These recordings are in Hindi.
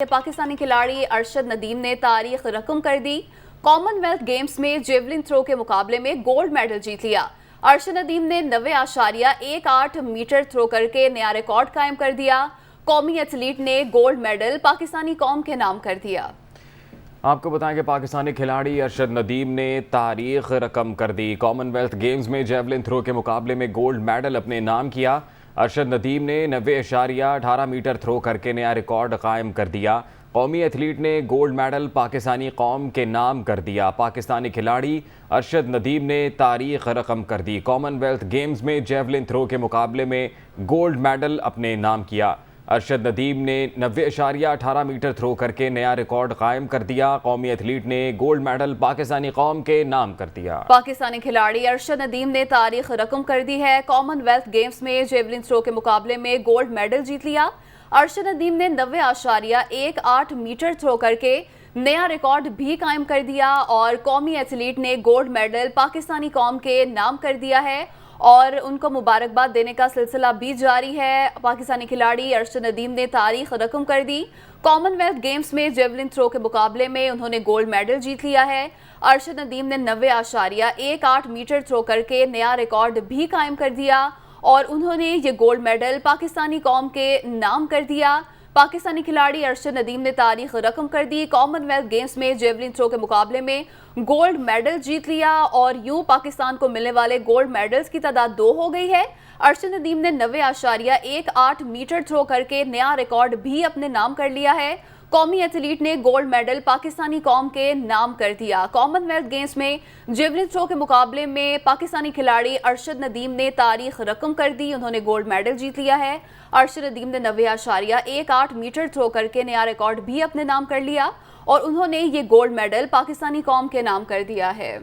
पाकिस्तानी खिलाड़ी अरशद नदीम ने तारीख रकम कर दी। कॉमनवेल्थ गेम्स में जेवलिन थ्रो के मुकाबले में गोल्ड मेडल जीत लिया। अरशद नदीम ने 90.18 मीटर थ्रो करके नया रिकॉर्ड कायम कर दिया। कौमी एथलीट ने गोल्ड मेडल पाकिस्तानी कौम के नाम कर दिया। आपको बताएं कि पाकिस्तानी खिलाड़ी अरशद नदीम ने तारीख रकम कर दी। कॉमनवेल्थ गेम्स में जेवलिन थ्रो के मुकाबले में गोल्ड मेडल अपने नाम किया। अरशद नदीम ने 90.18 मीटर थ्रो करके नया रिकॉर्ड कायम कर दिया। कौमी एथलीट ने गोल्ड मेडल पाकिस्तानी कौम के नाम कर दिया। पाकिस्तानी खिलाड़ी अरशद नदीम ने तारीख रकम कर दी। कॉमनवेल्थ गेम्स में जेवलिन थ्रो के मुकाबले में गोल्ड मेडल अपने नाम किया। अरशद नदीम ने 90.18 मीटर थ्रो करके नया रिकॉर्ड कायम कर दिया। कौमी एथलीट ने गोल्ड मेडल पाकिस्तानी कौम के नाम कर दिया। पाकिस्तानी खिलाड़ी अरशद नदीम ने तारीख रकम कर दी है। कॉमनवेल्थ गेम्स में जेवलिन थ्रो के मुकाबले में गोल्ड मेडल जीत लिया। अरशद नदीम ने 90.18 मीटर थ्रो करके नया रिकॉर्ड भी कायम कर दिया और कौमी एथलीट ने गोल्ड मेडल पाकिस्तानी कौम के नाम कर दिया है और उनको मुबारकबाद देने का सिलसिला भी जारी है। पाकिस्तानी खिलाड़ी अरशद नदीम ने तारीख रकम कर दी। कॉमनवेल्थ गेम्स में जेवलिन थ्रो के मुकाबले में उन्होंने गोल्ड मेडल जीत लिया है। अरशद नदीम ने 90.18 मीटर थ्रो करके नया रिकॉर्ड भी कायम कर दिया और उन्होंने ये गोल्ड मेडल पाकिस्तानी कौम के नाम कर दिया। पाकिस्तानी खिलाड़ी अरशद नदीम ने तारीख रकम कर दी। कॉमनवेल्थ गेम्स में जेवलिन थ्रो के मुकाबले में गोल्ड मेडल जीत लिया और यूं पाकिस्तान को मिलने वाले गोल्ड मेडल्स की तादाद 2 हो गई है। अरशद नदीम ने 90.18 मीटर थ्रो करके नया रिकॉर्ड भी अपने नाम कर लिया है। कौमी एथलीट ने गोल्ड मेडल पाकिस्तानी कौम के नाम कर दिया। कॉमनवेल्थ गेम्स में जेवलिन थ्रो के मुकाबले में पाकिस्तानी खिलाड़ी अरशद नदीम ने तारीख रकम कर दी। उन्होंने गोल्ड मेडल जीत लिया है। अरशद नदीम ने 90.18 मीटर थ्रो करके नया रिकॉर्ड भी अपने नाम कर लिया और उन्होंने ये गोल्ड मेडल पाकिस्तानी कौम के नाम कर दिया है।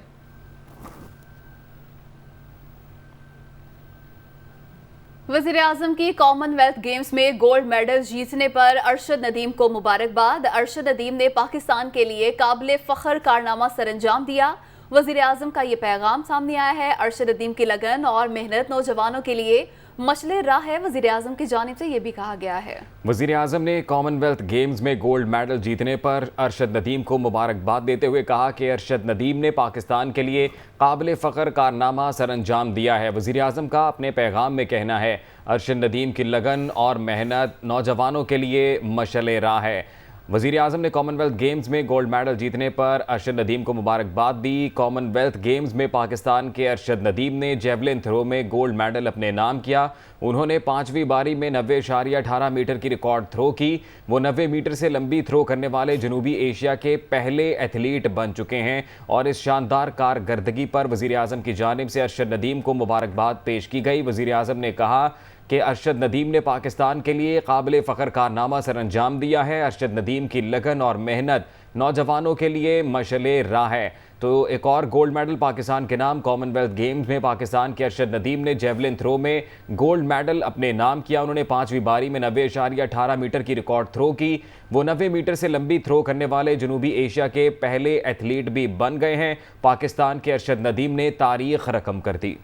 वज़ीर-ए-आज़म की कॉमनवेल्थ गेम्स में गोल्ड मेडल जीतने पर अरशद नदीम को मुबारकबाद। अरशद नदीम ने पाकिस्तान के लिए काबिल फ़ख्र कारनामा सरअंजाम दिया। वज़ीर-ए-आज़म का ये पैगाम सामने आया है। अरशद नदीम की लगन और मेहनत नौजवानों के लिए मशले राह है। वज़ीर-ए-आज़म की जानिब से ये भी कहा गया है। वज़ीर-ए-आज़म ने कॉमनवेल्थ गेम्स में गोल्ड मेडल जीतने पर अरशद नदीम को मुबारकबाद देते हुए कहा कि अरशद नदीम ने पाकिस्तान के लिए काबिल फ़ख्र कारनामा सरअंजाम दिया है। वज़ीर-ए-आज़म का अपने पैगाम में कहना है, अरशद नदीम की लगन और मेहनत नौजवानों के लिए मशले राह है। वज़ीर-ए-आज़म ने कॉमनवेल्थ गेम्स में गोल्ड मेडल जीतने पर अरशद नदीम को मुबारकबाद दी। कॉमनवेल्थ गेम्स में पाकिस्तान के अरशद नदीम ने जेवलिन थ्रो में गोल्ड मेडल अपने नाम किया। उन्होंने 5वीं बारी में 90.18 मीटर की रिकॉर्ड थ्रो की। वो 90 मीटर से लंबी थ्रो करने वाले जनूबी एशिया के पहले एथलीट बन चुके हैं और इस शानदार कारकर्दगी पर वज़ीर-ए-आज़म की जानिब से अरशद नदीम को मुबारकबाद पेश की गई। वज़ीर-ए-आज़म ने कहा कि अरशद नदीम ने पाकिस्तान के लिए काबिल फ़ख्र कारनामा सरअंजाम दिया है। अरशद नदीम की लगन और मेहनत नौजवानों के लिए मशले राह है। तो एक और गोल्ड मेडल पाकिस्तान के नाम। कॉमनवेल्थ गेम्स में पाकिस्तान के अरशद नदीम ने जेवलिन थ्रो में गोल्ड मेडल अपने नाम किया। उन्होंने 5वीं बारी में 90.18 मीटर की रिकॉर्ड थ्रो की। वो 90 मीटर से लंबी थ्रो करने वाले जनूबी एशिया के पहले एथलीट भी बन गए हैं। पाकिस्तान के अरशद नदीम ने तारीख रकम कर दी।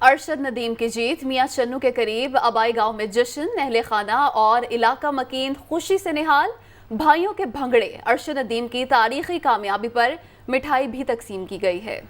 अरशद नदीम की जीत। मियां चन्नू के करीब आबाई गांव में जश्न, अहले खाना और इलाका मकीन खुशी से निहाल। भाइयों के भंगड़े। अरशद नदीम की तारीखी कामयाबी पर मिठाई भी तकसीम की गई है।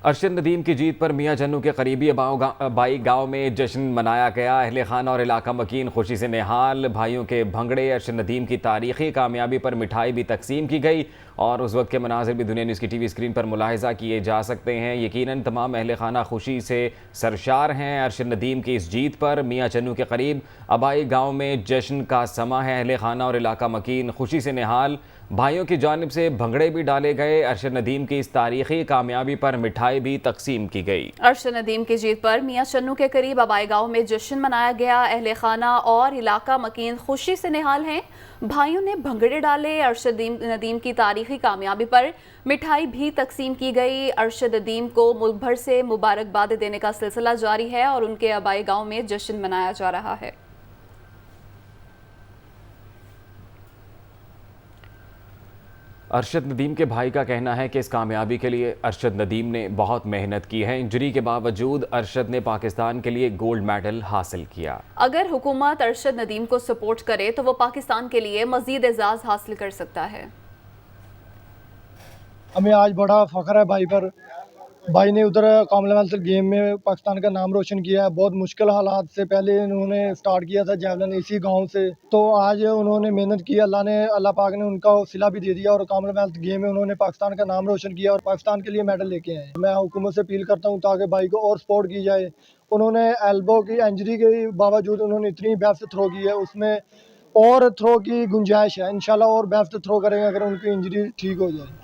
अरशद नदीम की जीत पर मियां चन्नू के करीबी आबाई गांव में जश्न मनाया गया। अहले खाना और इलाका मकीन खुशी से निहाल। भाइयों के भंगड़े। अरशद नदीम की तारीखी कामयाबी पर मिठाई भी तकसीम की गई और उस वक्त के मनाजिर भी दुनिया न्यूज़ की टीवी स्क्रीन पर मुलाहिजा किए जा सकते हैं। यकीनन तमाम अहले खाना खुशी से सरशार हैं अरशद नदीम की इस जीत पर। मियां चन्नू के करीब आबाई गाँव में जश्न का समा है। अहले खाना और इलाका मकीन खुशी से निहाल। भाइयों की जानिब से भंगड़े भी डाले गए। अरशद नदीम की इस तारीखी कामयाबी पर मिठाई भी तकसीम की गई। अरशद नदीम की जीत पर मियां चन्नू के करीब आबाई गांव में जश्न मनाया गया। अहले खाना और इलाका मकीन खुशी से निहाल हैं। भाइयों ने भंगड़े डाले। अरशद नदीम की तारीखी कामयाबी पर मिठाई भी तकसीम की गई। अरशद नदीम को मुल्क भर से मुबारकबाद देने का सिलसिला जारी है और उनके आबाई गांव में जश्न मनाया जा रहा है। अरशद नदीम के भाई का कहना है कि इस कामयाबी के लिए अरशद नदीम ने बहुत मेहनत की है। इंजरी के बावजूद अरशद ने पाकिस्तान के लिए गोल्ड मेडल हासिल किया। अगर हुकूमत अरशद नदीम को सपोर्ट करे तो वो पाकिस्तान के लिए मजीद एजाज हासिल कर सकता है। हमें आज बड़ा फ़ख्र है भाई पर। भाई ने उधर कॉमनवेल्थ गेम में पाकिस्तान का नाम रोशन किया है। बहुत मुश्किल हालात से पहले उन्होंने स्टार्ट किया था जेवलिन इसी गांव से, तो आज उन्होंने मेहनत की। अल्लाह पाक ने उनका सिला भी दे दिया और कॉमनवेल्थ गेम में उन्होंने पाकिस्तान का नाम रोशन किया और पाकिस्तान के लिए मेडल लेके आए। मैं हुकूमत से अपील करता हूँ ताकि भाई को और सपोर्ट की जाए। उन्होंने एल्बो की इंजरी के बावजूद उन्होंने इतनी बेस्ट थ्रो की है, उसमें और थ्रो की गुंजाइश है। इंशाल्लाह और बेस्ट थ्रो करेंगे अगर उनकी इंजरी ठीक हो जाए।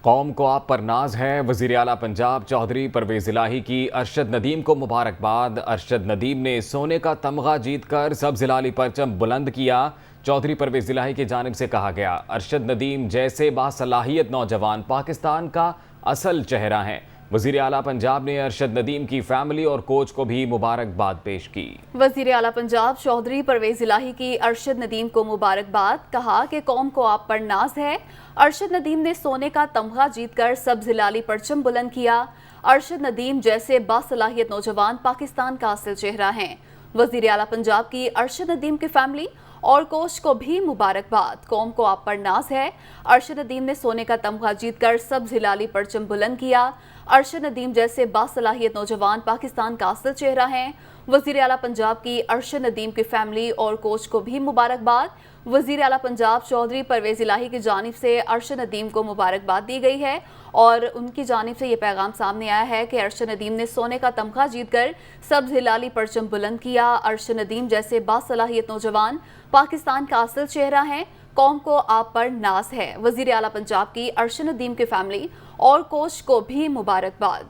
कौम को आप पर नाज है। वज़ीर आला पंजाब चौधरी परवेज़ इलाही की अरशद नदीम को मुबारकबाद। अरशद नदीम ने सोने का तमगा जीतकर सब जिलाली परचम बुलंद किया। चौधरी परवेज़ इलाही की जानिब से कहा गया, अरशद नदीम जैसे बासलाहियत नौजवान पाकिस्तान का असल चेहरा हैं। वज़ीर आला पंजाब ने अरशद नदीम की फैमिली और कोच को भी मुबारकबाद पेश की। वज़ीर आला पंजाब चौधरी परवेज़ इलाही की अरशद नदीम को मुबारकबाद। कहा कि कौम को आप पर नाज है। अरशद नदीम ने सोने का तमगा जीतकर सब जिलाली परचम बुलंद किया। अरशद नदीम जैसे बासलाहियत नौजवान पाकिस्तान का असल चेहरा हैं। वज़ीर आला पंजाब की अरशद नदीम की फैमिली और कोच को भी मुबारकबाद। कौम को आप पर नाज है। अरशद नदीम ने सोने का तमगा जीतकर सब जिलाली परचम बुलंद किया। अरशद नदीम जैसे बासलाहियत नौजवान पाकिस्तान का असल चेहरा हैं। वज़ीर आला पंजाब की अरशद नदीम की फैमिली और कोच को भी मुबारकबाद। वज़ीर आला पंजाब चौधरी परवेज़ इलाही की जानिब से अरशद नदीम को मुबारकबाद दी गई है और उनकी जानिब से ये पैगाम सामने आया है कि अरशद नदीम ने सोने का तमगा जीतकर सब हिलाली परचम बुलंद किया। अरशद नदीम जैसे बासलाहियत नौजवान पाकिस्तान का असल चेहरा हैं। कौम को आप पर नाज है। वज़ीर आला पंजाब की अरशद नदीम की फैमिली और कोच को भी मुबारकबाद।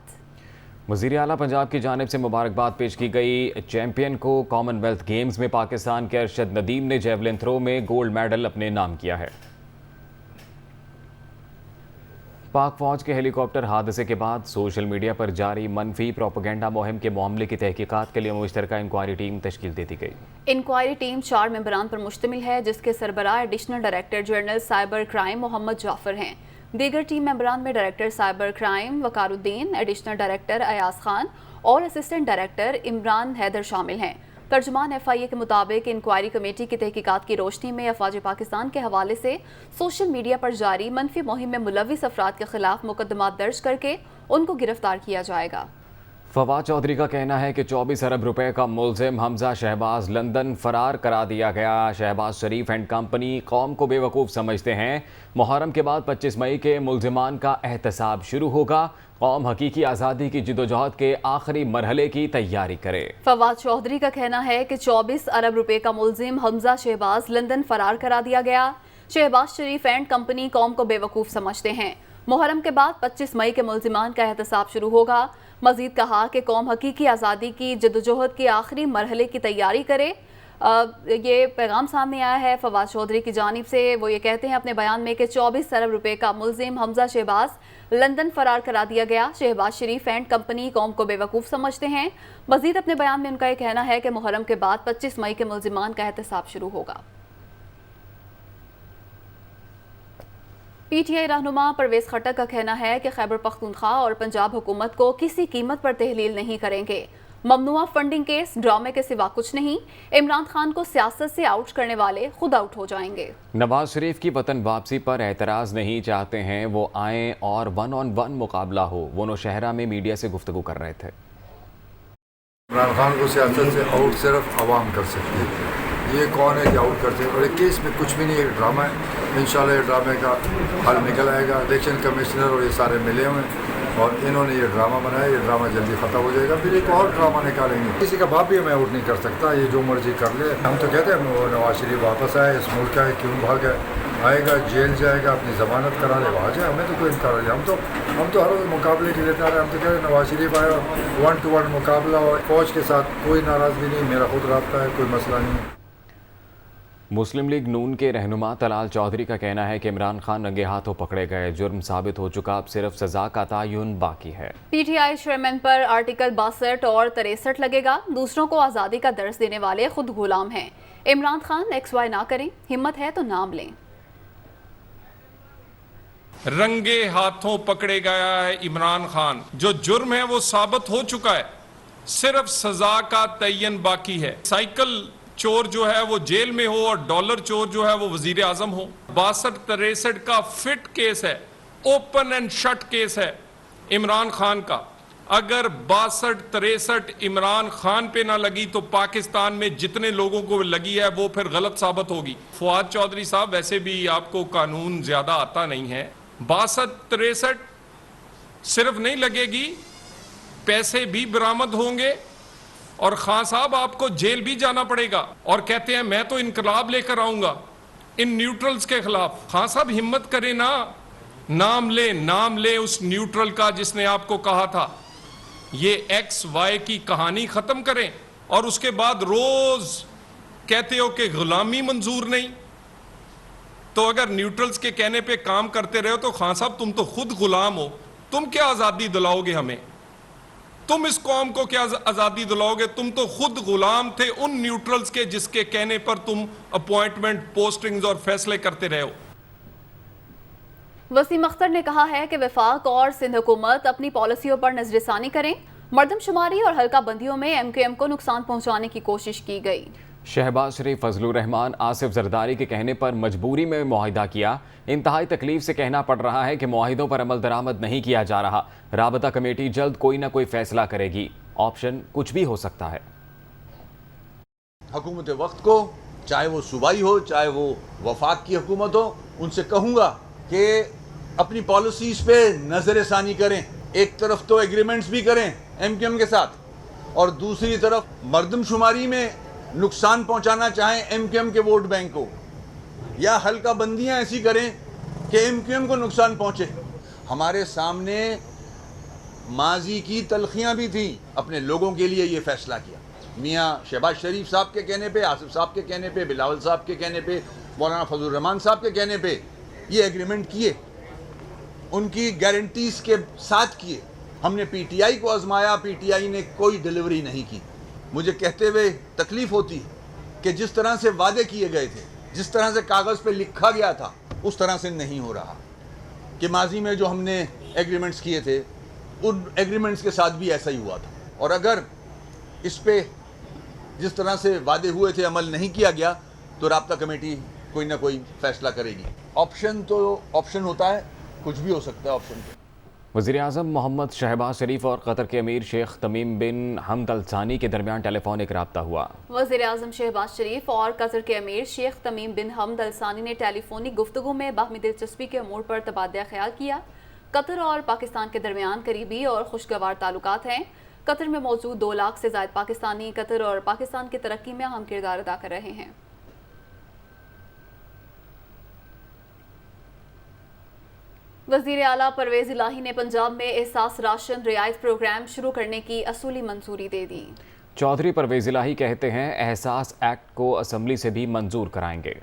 वज़ीर आला पंजाब की जानिब से मुबारकबाद पेश की गई। चैम्पियन को कॉमनवेल्थ गेम्स में पाकिस्तान के अरशद नदीम ने जेवलिन थ्रो में गोल्ड मेडल अपने नाम किया है। पाक फौज के हेलीकॉप्टर हादसे के बाद सोशल मीडिया पर जारी मनफी प्रोपेगेंडा मुहिम के मामले की तहकीकात के लिए मुश्तरका इंक्वायरी टीम तश्कील दे दी गई। इंक्वायरी टीम 4 मेंबरान पर मुश्तमिल है, जिसके सरबराह additional director general cyber crime Mohammad Jafar हैं। दीगर टीम मेंबरान में director cyber crime Waqaruddin, additional director Ayaz Khan और असिस्टेंट डायरेक्टर इमरान हैदर शामिल हैं। तर्जुमान FIA के मुताबिक इंक्वायरी कमेटी की तहकीकात की रोशनी में अफवाज पाकिस्तान के हवाले से सोशल मीडिया पर जारी मनफी मुहिम में मुलविस अफराद के खिलाफ मुकदमा दर्ज करके उनको गिरफ्तार किया जाएगा। फवाद चौधरी का कहना है कि 24 अरब रुपए का मुलजिम हमजा शहबाज लंदन फरार करा दिया गया। शहबाज शरीफ एंड कंपनी कौम को बेवकूफ़ समझते हैं। मुहर्रम के बाद 25 मई के मुलजिमान का एहतसाब शुरू होगा। कौम हकीकी आज़ादी की जिदोजहद के आखिरी मरहले की तैयारी करे। फवाद चौधरी का कहना है कि 24 अरब रुपए का मुलजिम हमजा शहबाज लंदन फरार करा दिया गया। शहबाज शरीफ एंड कंपनी कौम को बेवकूफ़ समझते हैं। मुहर्रम के बाद 25 मई के मुलजिमान का एहतसाब शुरू होगा। मजीद कहा कि कौम हकीकी आज़ादी की जदोजहद के आखिरी मरहले की तैयारी करे। ये पैगाम सामने आया है फवाद चौधरी की जानिब से। वो ये कहते हैं अपने बयान में कि 24 अरब रुपए का मुलजिम हमजा शहबाज लंदन फरार करा दिया गया। शहबाज शरीफ एंड कंपनी कौम को बेवकूफ़ समझते हैं। मजीद अपने बयान में उनका ये कहना है कि मुहर्रम के बाद 25 मई के मुलजिमान का एहतसाब शुरू होगा। PTI रहनुमा परवेज़ खट्टक का कहना है कि खैबर पख्तूनख्वा और पंजाब हुकूमत को किसी कीमत पर तहलील नहीं करेंगे। ममनुआ फंडिंग केस ड्रामे के सिवा कुछ नहीं। इमरान खान को सियासत से आउट करने वाले खुद आउट हो जाएंगे। नवाज शरीफ की वतन वापसी पर एतराज़ नहीं चाहते हैं, वो आए और 1-on-1 मुकाबला हो। वो नौशहरा में मीडिया से गुफ्तगू कर रहे थे। इमरान खान को सियासत से आउट सिर्फ आवाम कर सकती है। ये कौन है कि आउट करते हैं? और एक केस में कुछ भी नहीं, एक ड्रामा है। इंशाल्लाह ये ड्रामे का हल निकल आएगा। इलेक्शन कमिश्नर और ये सारे मिले हुए हैं और इन्होंने ये ड्रामा बनाया। ये ड्रामा जल्दी ख़त्म हो जाएगा, फिर एक और ड्रामा निकालेंगे। किसी का बाप भी हमें आउट नहीं कर सकता, ये जो मर्जी कर ले। हम तो कहते हैं नवाज शरीफ वापस आए, इस मुल्क का है, क्यों भाग आएगा, जेल जाएगा, अपनी ज़मानत करा ले, वहाँ जाए, हमें तो कोई इनकार नहीं। हम तो हर रोज़ मुकाबले के लिए तैयार हैं। हम तो कह रहे हैं नवाज शरीफ आया, 1-to-1 मुकाबला और फौज के साथ कोई नाराज़गी नहीं, मेरा खुद रब्ता है, कोई मसला नहीं है। मुस्लिम लीग नून के रहनुमा तलाल चौधरी का कहना है कि इमरान खान रंगे हाथों पकड़े गए, जुर्म साबित हो चुका, अब सिर्फ सजा का तयन बाकी है। PTI चेयरमैन पर आर्टिकल 62 और 63 लगेगा। दूसरों को आज़ादी का दर्स देने वाले खुद गुलाम हैं। इमरान खान XY ना करें, हिम्मत है तो नाम लें। रंगे हाथों पकड़े गया है इमरान खान। जो जुर्म है वो साबित हो चुका है, सिर्फ सजा का तयन बाकी है। साइकिल चोर जो है वो जेल में हो और डॉलर चोर जो है वो वजीर आजम हो। 62-63 का फिट केस है, ओपन एंड शट केस है इमरान खान का। अगर 62-63 इमरान खान पे ना लगी तो पाकिस्तान में जितने लोगों को लगी है वो फिर गलत साबित होगी। फवाद चौधरी साहब, वैसे भी आपको कानून ज्यादा आता नहीं है। 62-63 सिर्फ नहीं लगेगी, पैसे भी बरामद होंगे और खान साहब आपको जेल भी जाना पड़ेगा। और कहते हैं मैं तो इनकलाब लेकर आऊंगा इन न्यूट्रल्स के खिलाफ। खान साहब हिम्मत करें ना, नाम ले उस न्यूट्रल का जिसने आपको कहा था ये XY की कहानी खत्म करें, और उसके बाद रोज कहते हो कि गुलामी मंजूर नहीं। तो अगर न्यूट्रल्स के कहने पे काम करते रहे हो तो खान साहब तुम तो खुद गुलाम हो। तुम क्या आजादी दिलाओगे हमें? तुम इस कौम को क्या आजादी दिलाओगे? तुम तो खुद गुलाम थे उन न्यूट्रल्स के जिसके कहने पर तुम अपॉइंटमेंट, पोस्टिंग्स और फैसले करते रहे हो। वसीम अख्तर ने कहा है कि वफाक और सिंध हुकूमत अपनी पॉलिसियों पर नजरसानी करें। मरदमशुमारी और हल्का बंदियों में MQM को नुकसान पहुंचाने की कोशिश की गई। शहबाज शरीफ, फजलुर रहमान, आसिफ जरदारी के कहने पर मजबूरी में मुआहिदा किया। इंतहाई तकलीफ से कहना पड़ रहा है कि मुआहिदों पर अमल दरामद नहीं किया जा रहा। राबता कमेटी जल्द कोई ना कोई फैसला करेगी। ऑप्शन कुछ भी हो सकता है। हुकूमत वक्त को, चाहे वो सूबाई हो चाहे वो वफाक की हुकूमत हो, उनसे कहूँगा कि अपनी पॉलिसीज पे नजरसानी करें। एक तरफ तो एग्रीमेंट्स भी करें MQM के साथ और दूसरी तरफ मर्दमशुमारी में नुकसान पहुंचाना चाहें MQM के वोट बैंक को, या हल्का बंदियां ऐसी करें कि MQM को नुकसान पहुंचे। हमारे सामने माजी की तलखियां भी थी, अपने लोगों के लिए ये फैसला किया। मियाँ शहबाज शरीफ साहब के कहने पे, आसिफ साहब के कहने पे, बिलावल साहब के कहने पे, मौलाना फजलुर रहमान साहब के कहने पे ये एग्रीमेंट किए, उनकी गारंटीज के साथ किए। हमने PTI को आजमाया, PTI ने कोई डिलीवरी नहीं की। मुझे कहते हुए तकलीफ होती कि जिस तरह से वादे किए गए थे, जिस तरह से कागज़ पे लिखा गया था, उस तरह से नहीं हो रहा। कि माजी में जो हमने एग्रीमेंट्स किए थे उन एग्रीमेंट्स के साथ भी ऐसा ही हुआ था। और अगर इस पे जिस तरह से वादे हुए थे अमल नहीं किया गया तो राब्ता कमेटी कोई ना कोई फैसला करेगी। ऑप्शन होता है, कुछ भी हो सकता है ऑप्शन पे। वज़ीर आज़म मोहम्मद शहबाज शरीफ और कतर के अमीर शेख तमीम बिन हमद अल सानी के दरमियान टेलीफोनिक रब्ता हुआ। वज़ीर आज़म शहबाज शरीफ और कतर के अमीर शेख तमीम बिन हमद अल सानी ने टेलीफोनिक गुफ्तगू में बाहमी दिलचस्पी के अमूर पर तबादला ख्याल किया। कतर और पाकिस्तान के दरमियान करीबी और खुशगवार ताल्लुकात हैं। कतर में मौजूद 2 लाख से ज़ायद पाकिस्तानी कतर और पाकिस्तान की तरक्की में अहम किरदार अदा कर रहे हैं। वज़ीर आला परवेज़ इलाही ने पंजाब में एहसास राशन रियायत प्रोग्राम शुरू करने की असूली मंजूरी दे दी। चौधरी परवेज़ इलाही कहते हैं एहसास एक्ट को असम्बली से भी मंजूर कराएंगे।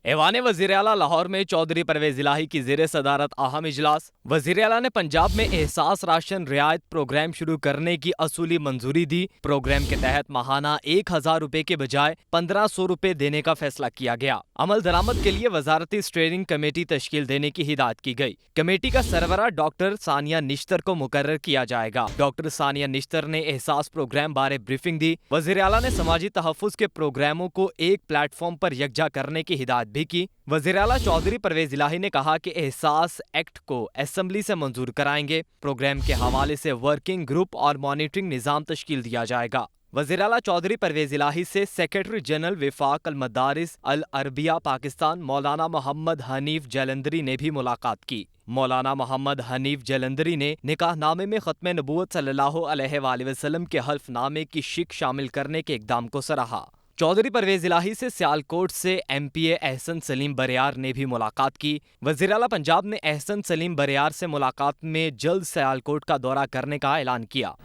ऐवान वज़ीर आला लाहौर में चौधरी परवेज़ इलाही की ज़ेर सदारत अहम इजलास। वज़ीर आला ने पंजाब में एहसास राशन रियायत प्रोग्राम शुरू करने की असूली मंजूरी दी। प्रोग्राम के तहत माहाना 1000 रुपए के बजाय 1500 रुपए देने का फैसला किया गया। अमल दरामद के लिए वजारती स्टेयरिंग कमेटी तश्कील देने की हिदायत की गई। कमेटी का सरबरा डॉक्टर सानिया निश्तर को मुकर्रर किया जाएगा। डॉक्टर सानिया निश्तर ने एहसास प्रोग्राम बारे ब्रीफिंग दी। वज़ीर आला ने समाजी तहफ़्फ़ुज़ के प्रोग्रामों को एक प्लेटफॉर्म पर यकजा करने की हिदायत भी की। वज़ीर आला चौधरी परवेज़ इलाही ने कहा कि एहसास एक्ट को असेंबली से मंजूर कराएंगे। प्रोग्राम के हवाले से वर्किंग ग्रुप और मॉनिटरिंग निज़ाम तश्कील दिया जाएगा। वज़ीर आला चौधरी परवेज़ इलाही से सेक्रेटरी जनरल विफाक अल मदारिस अल अरबिया पाकिस्तान मौलाना मोहम्मद हनीफ जलंधरी ने भी मुलाकात की। मौलाना मोहम्मद हनीफ जलंधरी ने निकाहनामे में ख़त्म नबूवत सल्लल्लाहु अलैहि वसल्लम के हल्फनामे की शिक शामिल करने के इक़दाम को सराहा। चौधरी परवेज़ इलाही से सियालकोट से MPA एहसन सलीम बरियार ने भी मुलाकात की। वज़ीर आला पंजाब ने एहसन सलीम बरियार से मुलाकात में जल्द सियालकोट का दौरा करने का ऐलान किया।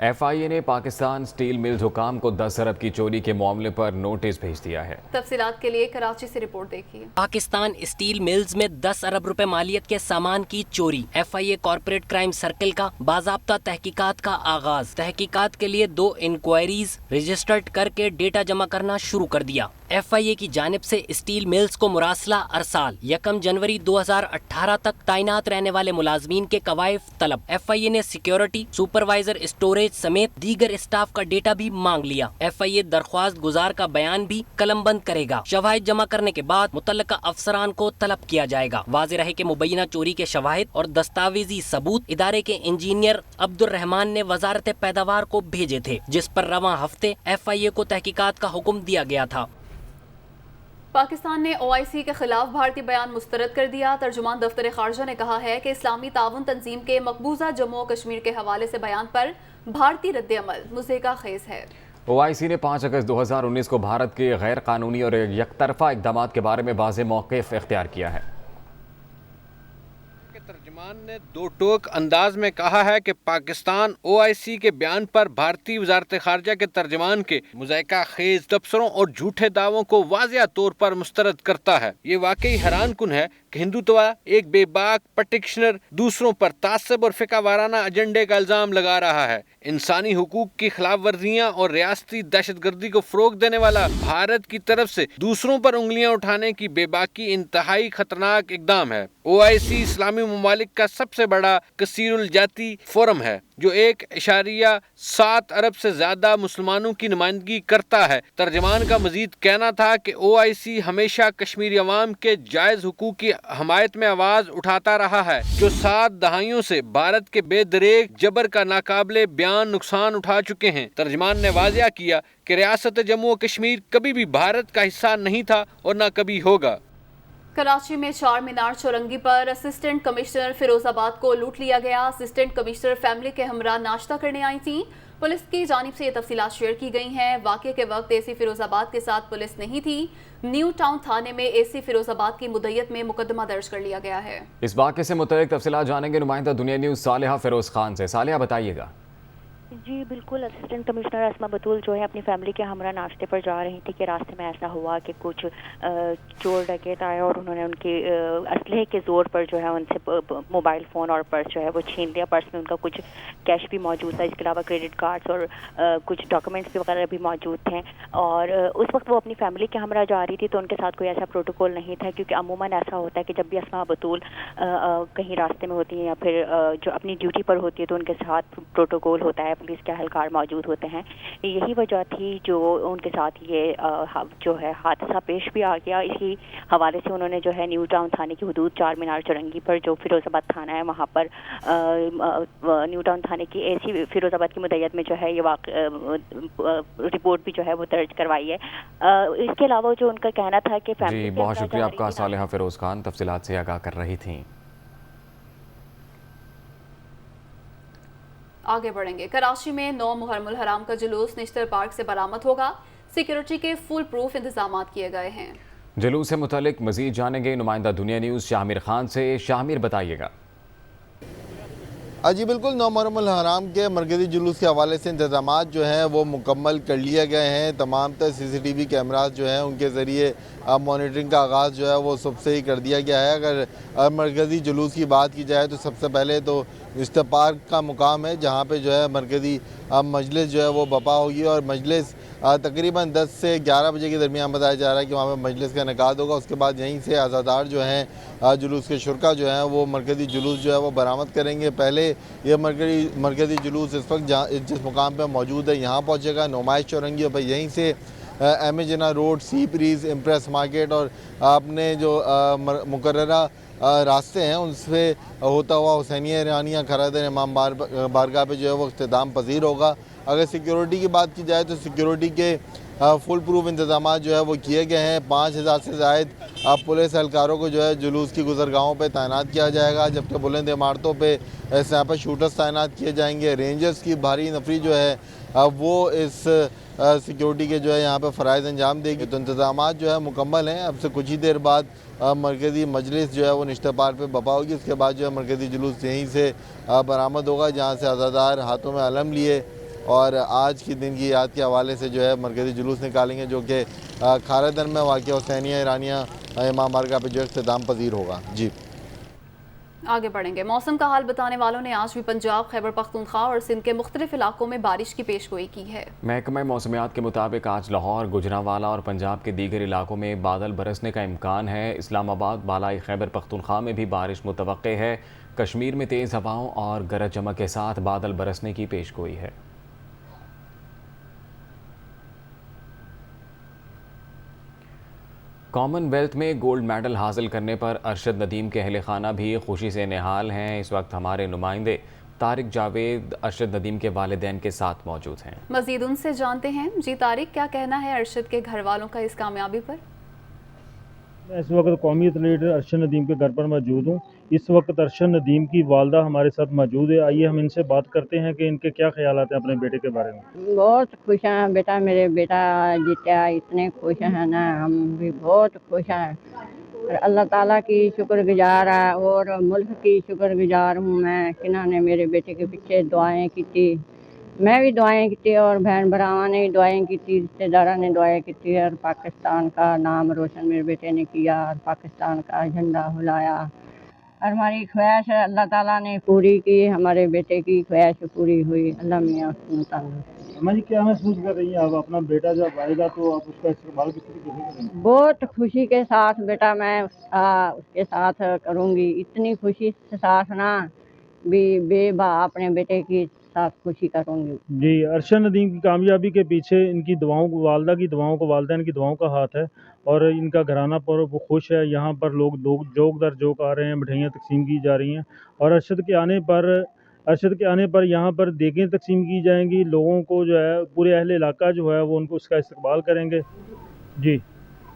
FIA ने पाकिस्तान स्टील मिल्स हुकाम को 10 अरब की चोरी के मामले पर नोटिस भेज दिया है। तफसीलात के लिए कराची से रिपोर्ट देखिए। पाकिस्तान स्टील मिल्स में 10 अरब रुपए मालियत के सामान की चोरी। FIA कॉर्पोरेट क्राइम सर्कल का बाज़ाब्ता तहकीकात का आगाज। तहकीकात के लिए 2 इंक्वायरीज रजिस्टर्ड करके डेटा जमा करना शुरू कर दिया। FIA की जानिब से स्टील मिल्स को मुरासला अरसाल 1 जनवरी 2018 तक तैनात रहने वाले मुलाजमीन के कवायफ तलब। FIA ने सिक्योरिटी, सुपरवाइजर, स्टोरेज समेत दीगर स्टाफ का डेटा भी मांग लिया। FIA दरख्वास्त गुजार का बयान भी कलमबंद करेगा। शवाहिद जमा करने के बाद मुतल्लिका अफसरान को तलब किया जाएगा। वाज़ेह रहे कि मुबैना चोरी के शवाहिद और दस्तावेजी सबूत इदारे के इंजीनियर अब्दुल रहमान ने वजारत पैदावार को भेजे थे, जिस पर रवां हफ्ते FIA को तहकीकात का हुक्म दिया गया था। पाकिस्तान ने OIC के खिलाफ भारतीय बयान मुस्तरद कर दिया। तर्जुमान दफ्तर खारजा ने कहा है कि इस्लामी ताउन तंजीम के मकबूजा जम्मू और कश्मीर के हवाले से बयान पर भारतीय रद्द-ए-अमल मुज़ेका खेज है। OIC ने 5 अगस्त 2019 को भारत के गैर कानूनी और यकतरफा इक़दाम के बारे में वाज़ेह मौक़िफ़ इख्तियार किया है। तर्जुमान ने दो टोक अंदाज में कहा है कि पाकिस्तान OIC के बयान पर भारतीय वजारत खारजा के तर्जुमान के मुज़ायका खेज तबसरों और झूठे दावों को वाज़िया तौर पर मुस्तरद करता है। ये वाकई हैरान कुन है कि हिंदुत्वा एक बेबाक पटिशनर दूसरों पर तासब और फिका वाराना एजेंडे का इल्ज़ाम लगा रहा है। इंसानी हुकूक की खिलाफ वर्जियाँ और रियासती दहशतगर्दी को फ़रोग देने वाला भारत की तरफ से दूसरों पर उंगलियाँ उठाने की बेबाकी इंतहाई खतरनाक इकदाम है। OIC इस्लामी ममालिक का सबसे बड़ा कसीरुल जाती फोरम है जो 1.7 अरब से ज्यादा मुसलमानों की नुमाइंदगी करता है। तर्जमान का मजीद कहना था कि OIC हमेशा कश्मीरी अवाम के जायज हुकूक की हमायत में आवाज उठाता रहा है, जो 7 दहाइयों से भारत के बेदरेक जबर का नाकाबिले बयान नुकसान उठा चुके हैं। तर्जमान ने वाज़िया किया कि रियासत जम्मू और कश्मीर कभी भी भारत का हिस्सा नहीं था और न कभी होगा। कराची में चार मीनार चौरंगी पर असिस्टेंट कमिश्नर फिरोजाबाद को लूट लिया गया। असिस्टेंट कमिश्नर फैमिली के हमरा नाश्ता करने आई थी। पुलिस की जानिब से ये तफसीलात शेयर की गई हैं। वाक़े के वक्त AC फिरोजाबाद के साथ पुलिस नहीं थी। न्यू टाउन थाने में AC फिरोजाबाद की मुद्दत में मुकदमा दर्ज कर लिया गया है। इस वाक़े से मुतल्लिक तफसीलात जानेंगे नुमाइंदा दुनिया न्यूज़ सालिहा फिरोज़ खान से। सालिहा बताइएगा। जी बिल्कुल, असिस्टेंट कमिश्नर अस्मा बतूल जो है अपनी फैमिली के हमरा नाश्ते पर जा रही थी कि रास्ते में ऐसा हुआ कि कुछ चोर डकैत आए और उन्होंने उनके असलहे के ज़ोर पर जो है उनसे मोबाइल फ़ोन और पर्स जो है वो छीन लिया। पर्स में उनका कुछ कैश भी मौजूद था, इसके अलावा क्रेडिट कार्ड्स और कुछ डॉक्यूमेंट्स वगैरह भी मौजूद थे। और उस वक्त वो अपनी फैमिली के हमरा जा रही थी तो उनके साथ कोई ऐसा प्रोटोकॉल नहीं था, क्योंकि अमूमन ऐसा होता है कि जब भी अस्मा बतूल कहीं रास्ते में होती हैं या फिर जो अपनी ड्यूटी पर होती है तो उनके साथ प्रोटोकॉल होता है, पुलिस के एहलकार मौजूद होते हैं। यही वजह थी जो उनके साथ ये जो है हादसा पेश भी आ गया। इसी हवाले से उन्होंने जो है न्यू टाउन थाने की हदूद चार मीनार चौरंगी पर जो फिरोजाबाद थाना है वहाँ पर न्यू टाउन थाने की AC फिरोजाबाद की मुद्दत में जो है ये रिपोर्ट भी जो है वो दर्ज करवाई है। इसके अलावा जो उनका कहना था कि जी बहुत शुक्रिया आपका सालिहा फिरोज खान, तफसीलात से आगाह कर रही थी। आगे बढ़ेंगे। कराची में 9 मुहर्रमुल हराम का जुलूस निश्तर पार्क से बरामद होगा। सिक्योरिटी के फुल प्रूफ इंतजाम किए गए हैं। जुलूस से मुतालिक मजीद जानेंगे नुमाइंदा दुनिया न्यूज़ शामिर खान से। शामिर बताइएगा। जी बिल्कुल, 9 मुहर्रमुल हराम के मरकज़ी जुलूस के हवाले से इंतजामात जो हैं वो मुकम्मल कर लिए गए हैं। तमाम तर CCTV कैमराज जो हैं उनके ज़रिए मॉनिटरिंग का आगाज़ जो है वो सबसे ही कर दिया गया है। अगर मरकज़ी जुलूस की बात की जाए तो सबसे पहले तो निश्तर पार्क का मुकाम है जहाँ पे जो है मरकज़ी मजलिस जो है वो बपा होगी और मजलिस तकरीबन 10 से 11 बजे के दरमियान बताया जा रहा है कि वहाँ पे मजलिस का इनेकाद होगा। उसके बाद यहीं से आज़ादार जो हैं जुलूस के शुरका जो हैं वो मरकज़ी जुलूस जो है वो बरामद करेंगे। पहले ये मरकज़ी जुलूस इस वक्त जिस मुकाम पर मौजूद है यहाँ पहुँचेगा, नुमाइश चौरंगी, और यहीं से M A Jinnah Road, Sea Breeze, Empress Market और अपने जो मुकर्ररा रास्ते हैं उनसे होता हुआ हुसैनिया ईरानिया खरादर इमाम बारगाह पे जो है वो इख्तिताम पजीर होगा। अगर सिक्योरिटी की बात की जाए तो सिक्योरिटी के फुल प्रूफ इंतजाम जो है वो किए गए हैं। 5000 से ज़ायद पुलिस एहलकारों को जो है जुलूस की गुजरगाहों पे तैनात किया जाएगा, जबकि बुलंद इमारतों पे स्नाइपर शूटर्स तैनात किए जाएंगे। रेंजर्स की भारी नफरी जो है वो इस सिक्योरिटी के जो है यहाँ पे फ़राइज़ अंजाम देगी। तो इंतजाम जो है मुकम्मल हैं। अब से कुछ ही देर बाद मरकज़ी मजलिस जो है वो निश्तर पार्क पे बपा होगी। उसके बाद जो है मरकज़ी जुलूस यहीं से बरामद होगा, जहाँ से आज़ादार हाथों में अलम लिए और आज की दिन की याद के हवाले से जो है मरकज़ी जुलूस निकालेंगे, जो कि खारदर में वाक़ हुसैनिया ईरानिया इमाम बारगाह पे जो इख्तिताम पजीर होगा। जी आगे बढ़ेंगे। मौसम का हाल बताने वालों ने आज भी पंजाब, खैबर पख्तूनख्वा और सिंध के मुख्तलिफ इलाकों में बारिश की पेशगोई की है। महकमा मौसमियात के मुताबिक आज लाहौर, गुजरांवाला और पंजाब के दीगर इलाकों में बादल बरसने का इम्कान है। इस्लामाबाद, बालाई खैबर पख्तूनख्वा में भी बारिश मुतवक्के है। कश्मीर में तेज़ हवाओं और गरज चमक के साथ बादल बरसने की पेशगोई है। कॉमनवेल्थ में गोल्ड मेडल हासिल करने पर अरशद नदीम के अहल खाना भी खुशी से निहाल हैं। इस वक्त हमारे नुमाइंदे तारिक जावेद अरशद नदीम के वालिदैन के साथ मौजूद हैं। मजीद उनसे जानते हैं। जी तारिक, क्या कहना है अरशद के घर वालों का इस कामयाबी पर? मैं इस वक्त कौमी एथलीट अरशद नदीम के घर पर मौजूद हूँ। इस वक्त अरशद नदीम की वालदा हमारे साथ मौजूद है। आइए हम इनसे बात करते हैं कि इनके क्या ख्यालात हैं अपने बेटे के बारे में। बहुत खुश हैं बेटा, मेरे बेटा जीता, इतने खुश हैं ना, हम भी बहुत खुश हैं। अल्लाह ताला की शुक्रगुजार है और मुल्क की शुक्रगुजार हूँ मैं कि इन्होंने मेरे बेटे के पीछे दुआएं की। मैं भी दुआएं की और बहन भरावां ने भी दुआएं की, रिश्तेदारों ने दुआएं की और पाकिस्तान का नाम रोशन मेरे बेटे ने किया और पाकिस्तान का झंडा हिलाया। और हमारी ख्वाहिश अल्लाह ताला ने पूरी की, हमारे बेटे की ख्वाहिश पूरी हुई। अल्लाह मियाँ उसको तंदुरुस्त। अम्मा जी, क्या महसूस कर रही हैं आप? अपना बेटा जब आएगा तो आप उसका इस्तेमाल किस तरीके से करेंगे? बहुत खुशी के साथ बेटा मैं उसके साथ करूँगी। इतनी खुशी के साथ ना भी बेबा अपने बेटे की साथ खुशी करूँगी। जी, अरशद नदीम की कामयाबी के पीछे इनकी दुआओं को, वालदा की दुआओं को, वालिदैन की दुआओं का हाथ है और इनका घराना पर वो खुश है। यहाँ पर लोग जोक दर जोक आ रहे हैं, मिठाइयाँ तकसीम की जा रही हैं और अरशद के आने पर यहाँ पर देगें तकसीम की जाएंगी। लोगों को जो है, पूरे अहले इलाका जो है वो उनको उसका इस्तकबाल करेंगे। जी।